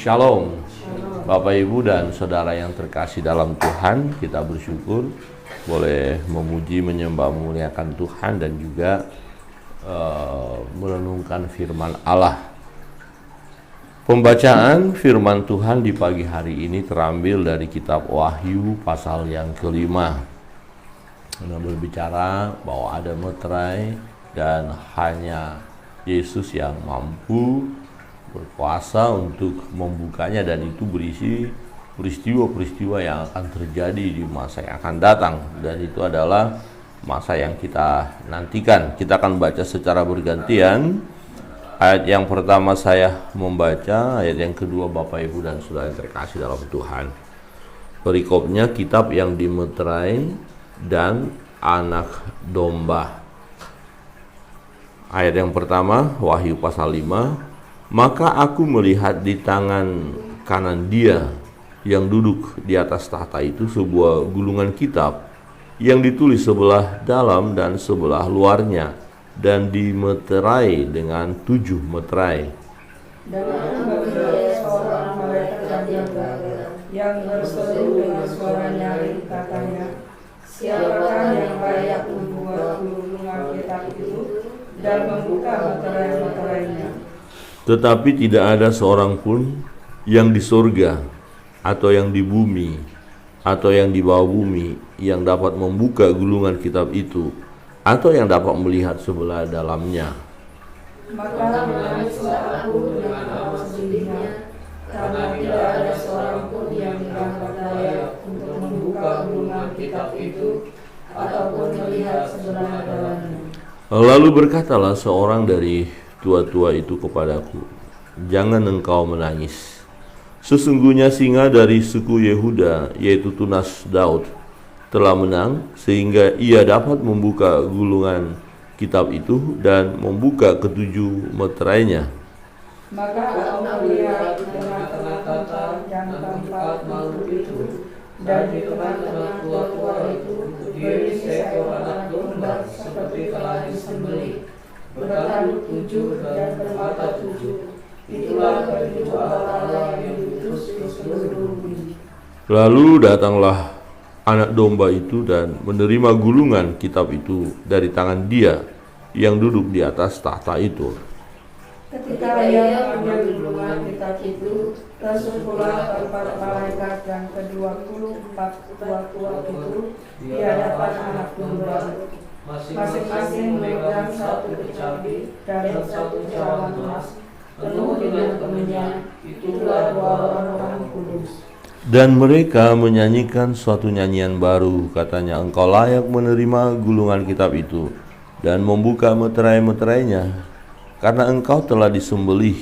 Shalom. Bapak, Ibu, dan saudara yang terkasih dalam Tuhan, kita bersyukur boleh memuji, menyembah, memuliakan Tuhan dan juga merenungkan firman Allah. Pembacaan firman Tuhan di pagi hari ini terambil dari kitab Wahyu pasal yang kelima. Yang berbicara bahwa ada meterai dan hanya Yesus yang mampu berkuasa untuk membukanya, dan itu berisi peristiwa-peristiwa yang akan terjadi di masa yang akan datang, dan itu adalah masa yang kita nantikan. Kita akan baca secara bergantian. Ayat yang pertama saya membaca, ayat yang kedua Bapak, Ibu, dan saudara yang terkasih dalam Tuhan. Perikopnya kitab yang dimeterai dan anak domba. Ayat yang pertama, Wahyu pasal 5. Maka aku melihat di tangan kanan Dia yang duduk di atas tahta itu sebuah gulungan kitab yang ditulis sebelah dalam dan sebelah luarnya, dan dimeterai dengan 7 meterai. Dan aku melihat seorang malaikat yang berseru dengan suara nyaring, katanya, siapakah yang layak membuat gulungan kitab itu dan membuka meterai-meterainya? Tetapi tidak ada seorang pun yang di surga atau yang di bumi atau yang di bawah bumi yang dapat membuka gulungan kitab itu atau yang dapat melihat sebelah dalamnya. Maka menangislah aku dengan amat sedihnya, karena tidak ada seorang pun yang dianggap layak untuk membuka gulungan kitab itu ataupun melihat sebelah dalamnya. Lalu berkatalah seorang dari tua-tua itu kepadaku, jangan engkau menangis. Sesungguhnya singa dari suku Yehuda, yaitu tunas Daud, telah menang, sehingga ia dapat membuka gulungan kitab itu dan membuka 7 meterainya. Maka aku melihat di tengah-tengah tempat yang keempat makhluk itu, dan di tengah-tengah tua-tua itu berdiri seekor anak domba seperti telah disembelih, bertanduk 7 dan bermata 7. Itulah ke-7 Allah yang diutus ke seluruh bumi. Lalu datanglah anak domba itu dan menerima gulungan kitab itu dari tangan Dia yang duduk di atas tahta itu. Ketika ia mengambil gulungan kitab itu, tersungguhlah keempat malaikat yang ke-24 tua-tua itu di hadapan anak domba. Masing-masing memegang 1 kecapi dan 1 cawan emas penuh dengan kemenyan. Itulah 2 orang kudus. Dan mereka menyanyikan suatu nyanyian baru, katanya, engkau layak menerima gulungan kitab itu dan membuka meterai-meterainya, karena engkau telah disembelih,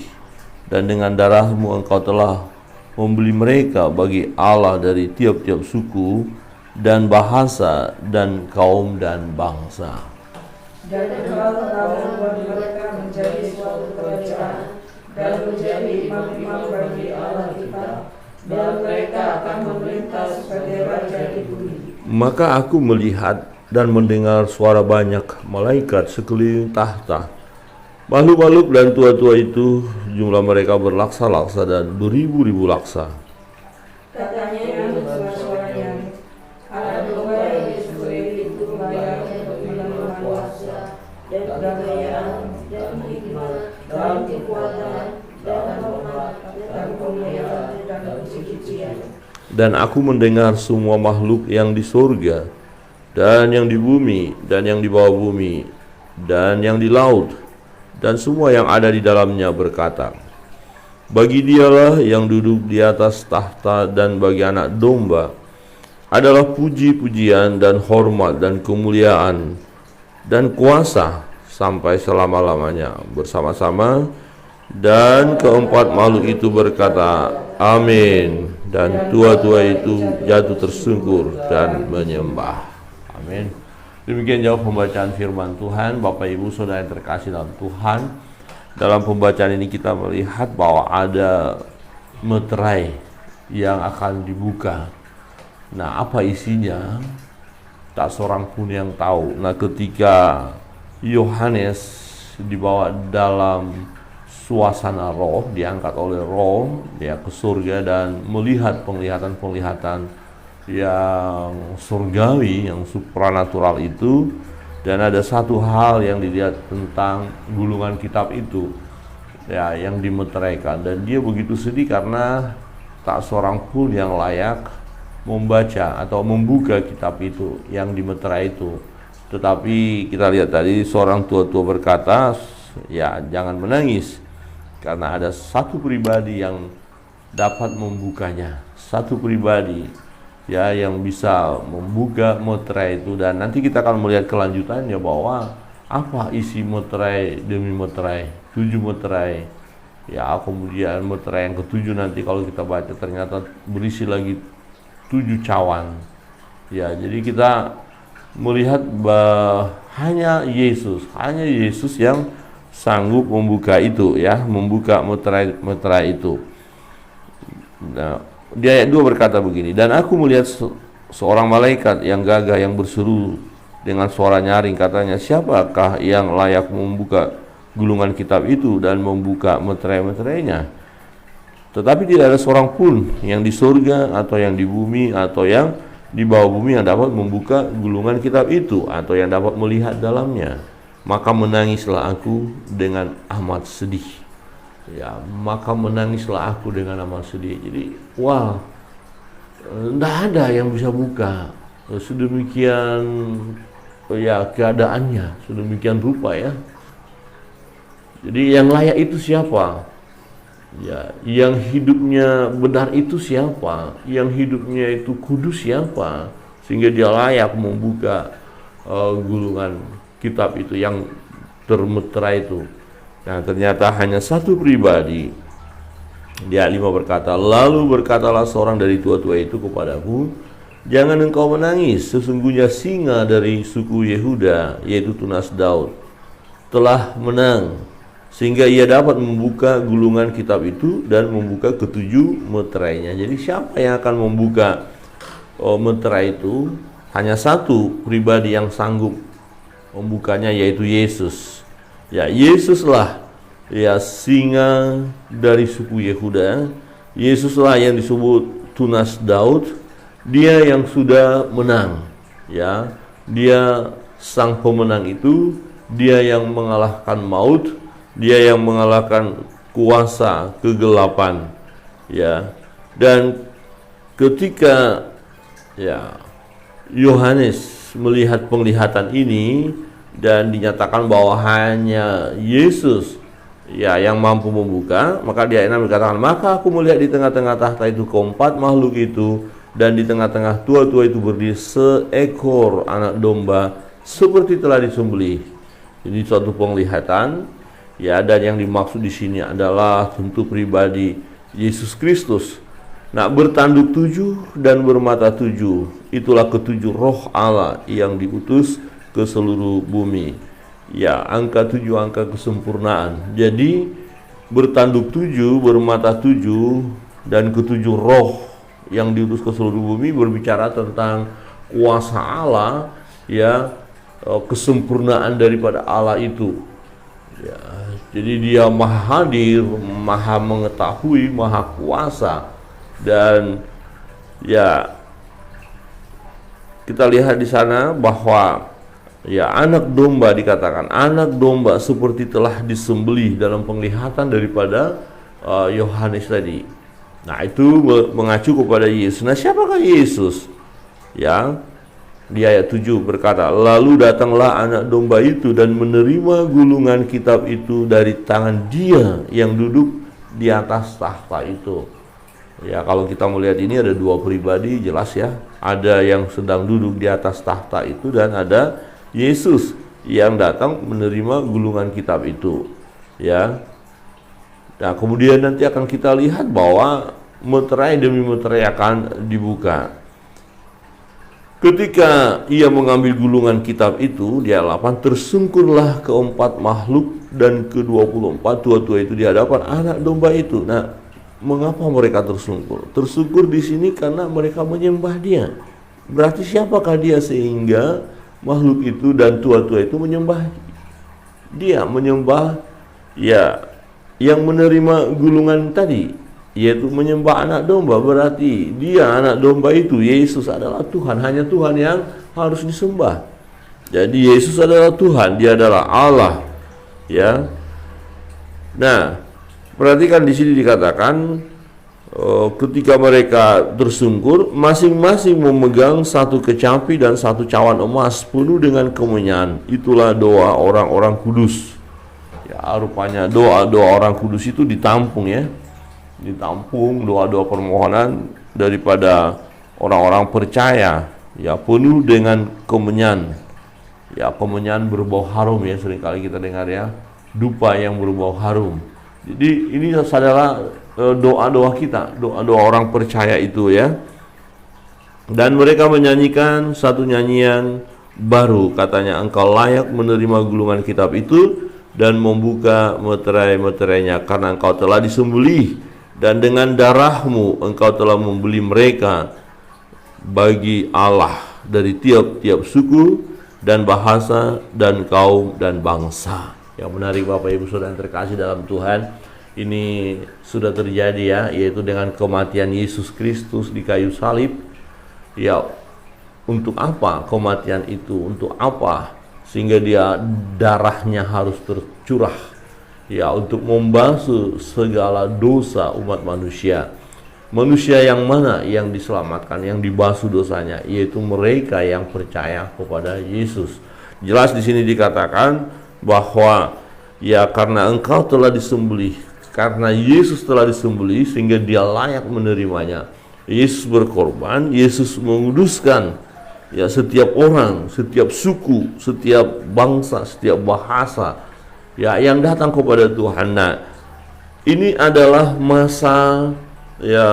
dan dengan darahmu engkau telah membeli mereka bagi Allah dari tiap-tiap suku dan bahasa dan kaum dan bangsa. Dan engkau telah membuat mereka menjadi suatu kerajaan dan menjadi imam-imam bagi Allah kita, dan mereka akan memerintah sebagai raja di bumi. Maka aku melihat dan mendengar suara banyak malaikat sekeliling tahta, makhluk-makhluk dan tua-tua itu, jumlah mereka berlaksa-laksa dan beribu-ribu laksa. Katanya dengan suaranya, anak domba yang disembelih itu layak untuk menerima kuasa dan kekayaan dan hikmat dan kekuatan dan hormat dan kemuliaan dan kesucian. Dan aku mendengar semua makhluk yang di surga dan yang di bumi dan yang di bawah bumi dan yang di laut dan semua yang ada di dalamnya berkata, bagi Dialah yang duduk di atas tahta dan bagi anak domba adalah puji-pujian dan hormat dan kemuliaan dan kuasa sampai selama-lamanya bersama-sama. Dan keempat makhluk itu berkata, amin. Dan tua-tua itu jatuh tersungkur dan menyembah. Amin. Demikian jauh pembacaan firman Tuhan. Bapak, Ibu, saudara yang terkasih dalam Tuhan, dalam pembacaan ini kita melihat bahwa ada meterai yang akan dibuka. Nah, apa isinya? Tak seorang pun yang tahu. Nah, ketika Yohanes dibawa dalam suasana roh, diangkat oleh roh dia ke surga dan melihat penglihatan-penglihatan yang surgawi, yang supranatural itu. Dan ada satu hal yang dilihat tentang gulungan kitab itu, ya, yang dimeteraikan, dan dia begitu sedih karena tak seorang pun yang layak membaca atau membuka kitab itu yang dimeterai itu. Tetapi kita lihat tadi seorang tua-tua berkata, ya jangan menangis, karena ada satu pribadi yang dapat membukanya, satu pribadi ya yang bisa membuka meterai itu. Dan nanti kita akan melihat kelanjutannya bahwa apa isi meterai demi meterai, 7 meterai ya, kemudian meterai yang ke-7 nanti kalau kita baca ternyata berisi lagi 7 cawan ya. Jadi kita melihat bahwa hanya Yesus yang sanggup membuka itu ya, membuka meterai itu. Nah, di ayat 2 berkata begini, dan aku melihat seorang malaikat yang gagah yang berseru dengan suara nyaring, katanya, siapakah yang layak membuka gulungan kitab itu dan membuka meterai-meterainya? Tetapi tidak ada seorang pun yang di surga atau yang di bumi atau yang di bawah bumi yang dapat membuka gulungan kitab itu atau yang dapat melihat dalamnya. Maka menangislah aku dengan amat sedih. Ya, maka menangislah aku dengan amat sedih. Jadi, wah, tidak ada yang bisa buka. Sedemikian ya keadaannya, sedemikian rupa ya. Jadi yang layak itu siapa? Ya, yang hidupnya benar itu siapa? Yang hidupnya itu kudus siapa? Sehingga dia layak membuka gulungan kitab itu yang termeterai itu. Nah, ternyata hanya satu pribadi. Di ayat 5 berkata, lalu berkatalah seorang dari tua-tua itu kepadaku, jangan engkau menangis, sesungguhnya singa dari suku Yehuda, yaitu tunas Daud, telah menang, sehingga ia dapat membuka gulungan kitab itu dan membuka ke-7 meterainya. Jadi siapa yang akan membuka meterai itu? Hanya satu pribadi yang sanggup membukanya, yaitu Yesus. Ya, Yesuslah ya singa dari suku Yehuda. Yesuslah yang disebut tunas Daud. Dia yang sudah menang. Ya, dia sang pemenang itu. Dia yang mengalahkan maut. Dia yang mengalahkan kuasa kegelapan. Ya, dan ketika ya Yohanes melihat penglihatan ini dan dinyatakan bahwa hanya Yesus ya yang mampu membuka, maka di ayat 6 dikatakan, maka aku melihat di tengah-tengah tahta itu keempat makhluk itu, dan di tengah-tengah tua-tua itu berdiri seekor anak domba seperti telah disembelih. Ini suatu penglihatan ya, dan yang dimaksud di sini adalah tentu pribadi Yesus Kristus. Nah, bertanduk 7 dan bermata 7, itulah ke-7 roh Allah yang diutus ke seluruh bumi. Ya, angka 7 angka kesempurnaan. Jadi bertanduk 7, bermata 7 dan ke-7 roh yang diutus ke seluruh bumi berbicara tentang kuasa Allah ya, kesempurnaan daripada Allah itu. Ya, jadi dia maha hadir, maha mengetahui, maha kuasa. Dan ya kita lihat di sana bahwa ya anak domba, dikatakan anak domba seperti telah disembelih dalam penglihatan daripada Yohanes tadi. Nah, itu mengacu kepada Yesus. Nah, siapakah Yesus? Ya, di ayat 7 berkata, lalu datanglah anak domba itu dan menerima gulungan kitab itu dari tangan dia yang duduk di atas tahta itu. Ya, kalau kita melihat ini ada dua pribadi, jelas ya. Ada yang sedang duduk di atas tahta itu dan ada Yesus yang datang menerima gulungan kitab itu. Ya. Nah, kemudian nanti akan kita lihat bahwa meterai demi meterai akan dibuka. Ketika ia mengambil gulungan kitab itu, di ayat 8, tersungkurlah keempat makhluk dan ke-24 tua-tua itu di hadapan anak domba itu. Nah, mengapa mereka tersungkur? Tersungkur di sini karena mereka menyembah dia. Berarti siapakah dia sehingga makhluk itu dan tua-tua itu menyembah dia, menyembah ya yang menerima gulungan tadi, yaitu menyembah anak domba, berarti dia anak domba itu, Yesus adalah Tuhan, hanya Tuhan yang harus disembah. Jadi Yesus adalah Tuhan, dia adalah Allah, ya. Nah, perhatikan di sini dikatakan ketika mereka tersungkur, masing-masing memegang satu kecapi dan satu cawan emas penuh dengan kemenyan. Itulah doa orang-orang kudus. Ya, rupanya doa-doa orang kudus itu ditampung, ya. Ditampung doa-doa permohonan daripada orang-orang percaya, ya, penuh dengan kemenyan. Ya, kemenyan berbau harum, ya, seringkali kita dengar, ya. Dupa yang berbau harum. Jadi ini adalah doa-doa kita, doa-doa orang percaya itu, ya. Dan mereka menyanyikan satu nyanyian baru, katanya, engkau layak menerima gulungan kitab itu dan membuka meterai-meterainya, karena engkau telah disembelih dan dengan darahmu engkau telah membeli mereka bagi Allah dari tiap-tiap suku dan bahasa dan kaum dan bangsa. Yang menarik Bapak Ibu Saudara yang terkasih dalam Tuhan, ini sudah terjadi, ya, yaitu dengan kematian Yesus Kristus di kayu salib. Ya, untuk apa kematian itu? Untuk apa? Sehingga dia darahnya harus tercurah, ya, untuk membasuh segala dosa umat manusia. Manusia yang mana yang diselamatkan, yang dibasuh dosanya? Yaitu mereka yang percaya kepada Yesus. Jelas di sini dikatakan bahwa, ya, karena engkau telah disembelih, karena Yesus telah disembelih sehingga dia layak menerimanya. Yesus berkorban, Yesus menguduskan, ya, setiap orang, setiap suku, setiap bangsa, setiap bahasa, ya, yang datang kepada Tuhan. Nah, ini adalah masa, ya,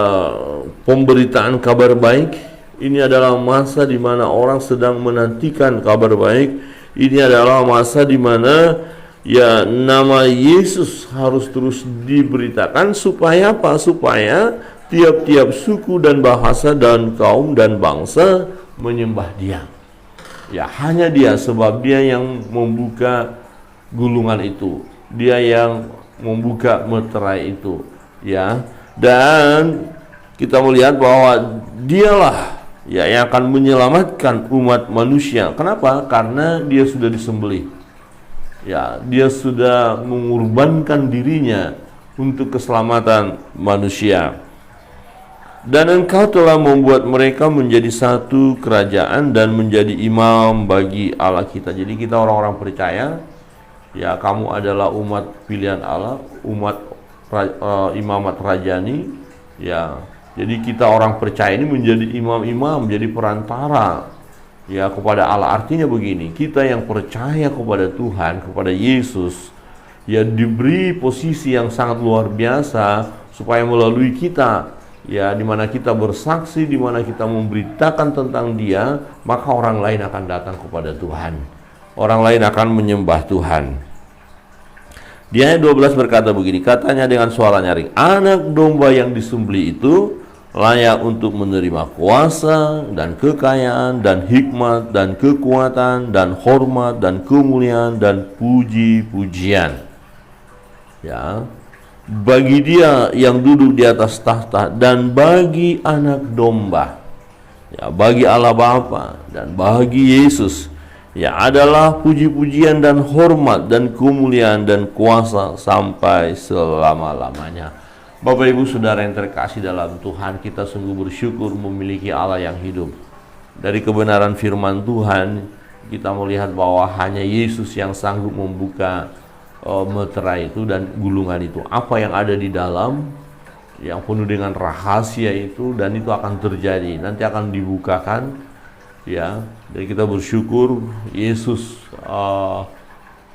pemberitaan kabar baik. Ini adalah masa di mana orang sedang menantikan kabar baik. Ini adalah masa di mana, ya, nama Yesus harus terus diberitakan. Supaya apa? Supaya tiap-tiap suku dan bahasa dan kaum dan bangsa menyembah dia. Ya, hanya dia, sebab dia yang membuka gulungan itu, dia yang membuka meterai itu, ya. Dan kita melihat bahwa dialah, ya, yang akan menyelamatkan umat manusia. Kenapa? Karena dia sudah disembelih. Ya, dia sudah mengorbankan dirinya untuk keselamatan manusia. Dan engkau telah membuat mereka menjadi satu kerajaan dan menjadi imam bagi Allah kita. Jadi kita orang-orang percaya, ya, kamu adalah umat pilihan Allah, umat imamat rajani, ya. Jadi kita orang percaya ini menjadi imam-imam, jadi perantara, ya, kepada Allah. Artinya begini, kita yang percaya kepada Tuhan, kepada Yesus, ya, diberi posisi yang sangat luar biasa supaya melalui kita, ya, di mana kita bersaksi, di mana kita memberitakan tentang Dia, maka orang lain akan datang kepada Tuhan. Orang lain akan menyembah Tuhan. Di ayat 12 berkata begini, katanya dengan suara nyaring, anak domba yang disembelih itu layak untuk menerima kuasa dan kekayaan dan hikmat dan kekuatan dan hormat dan kemuliaan dan puji-pujian, ya, bagi dia yang duduk di atas tahta dan bagi anak domba, ya, bagi Allah Bapa dan bagi Yesus, ya, adalah puji-pujian dan hormat dan kemuliaan dan kuasa sampai selama-lamanya. Bapak Ibu Saudara yang terkasih dalam Tuhan, kita sungguh bersyukur memiliki Allah yang hidup. Dari kebenaran firman Tuhan, kita melihat bahwa hanya Yesus yang sanggup membuka meterai itu dan gulungan itu. Apa yang ada di dalam, yang penuh dengan rahasia itu, dan itu akan terjadi, nanti akan dibukakan, ya. Dan kita bersyukur Yesus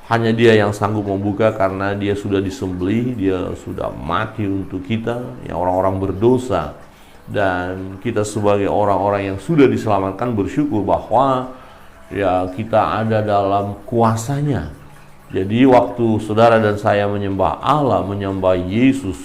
hanya dia yang sanggup membuka, karena dia sudah disembelih, dia sudah mati untuk kita, ya, orang-orang berdosa. Dan kita sebagai orang-orang yang sudah diselamatkan bersyukur bahwa, ya, kita ada dalam kuasanya. Jadi waktu saudara dan saya menyembah Allah, menyembah Yesus,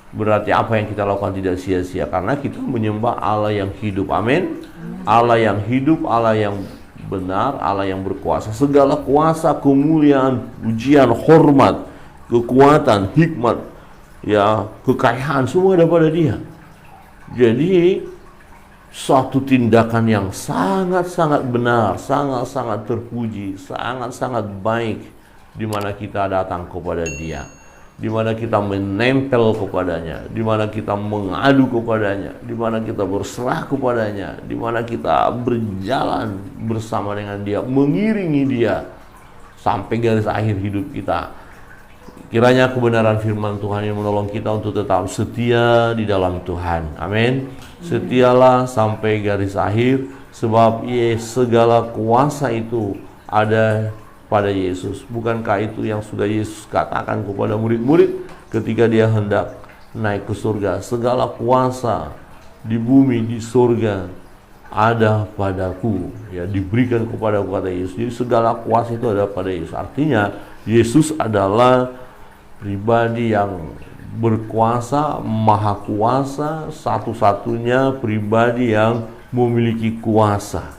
berarti apa yang kita lakukan tidak sia-sia, karena kita menyembah Allah yang hidup. Amin. Allah yang hidup, Allah yang benar, Allah yang berkuasa. Segala kuasa, kemuliaan, pujian, hormat, kekuatan, hikmat ya kekayaan, semua ada pada Dia. Jadi suatu tindakan yang sangat-sangat benar, sangat-sangat terpuji, sangat-sangat baik, di mana kita datang kepada Dia, di mana kita menempel kepadanya, di mana kita mengadu kepadanya, di mana kita berserah kepadanya, di mana kita berjalan bersama dengan Dia, mengiringi Dia sampai garis akhir hidup kita. Kiranya kebenaran firman Tuhan yang menolong kita untuk tetap setia di dalam Tuhan. Amin. Setialah sampai garis akhir, sebab segala kuasa itu ada pada Yesus. Bukankah itu yang sudah Yesus katakan kepada murid-murid ketika Dia hendak naik ke surga? Segala kuasa di bumi, di surga ada padaku, ya, diberikan kepadaku, kata Yesus. Jadi segala kuasa itu ada pada Yesus. Artinya Yesus adalah pribadi yang berkuasa, maha kuasa, satu-satunya pribadi yang memiliki kuasa.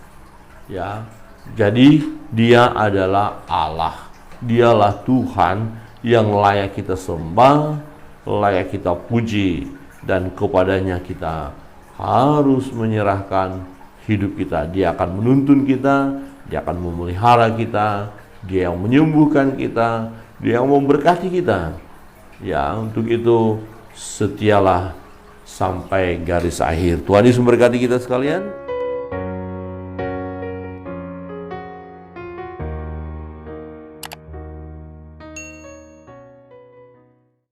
Ya, jadi Dia adalah Allah. Dialah Tuhan yang layak kita sembah, layak kita puji, dan kepadanya kita harus menyerahkan hidup kita. Dia akan menuntun kita, Dia akan memelihara kita, Dia yang menyembuhkan kita, Dia yang memberkati kita. Ya, untuk itu setialah sampai garis akhir. Tuhan Yesus memberkati kita sekalian.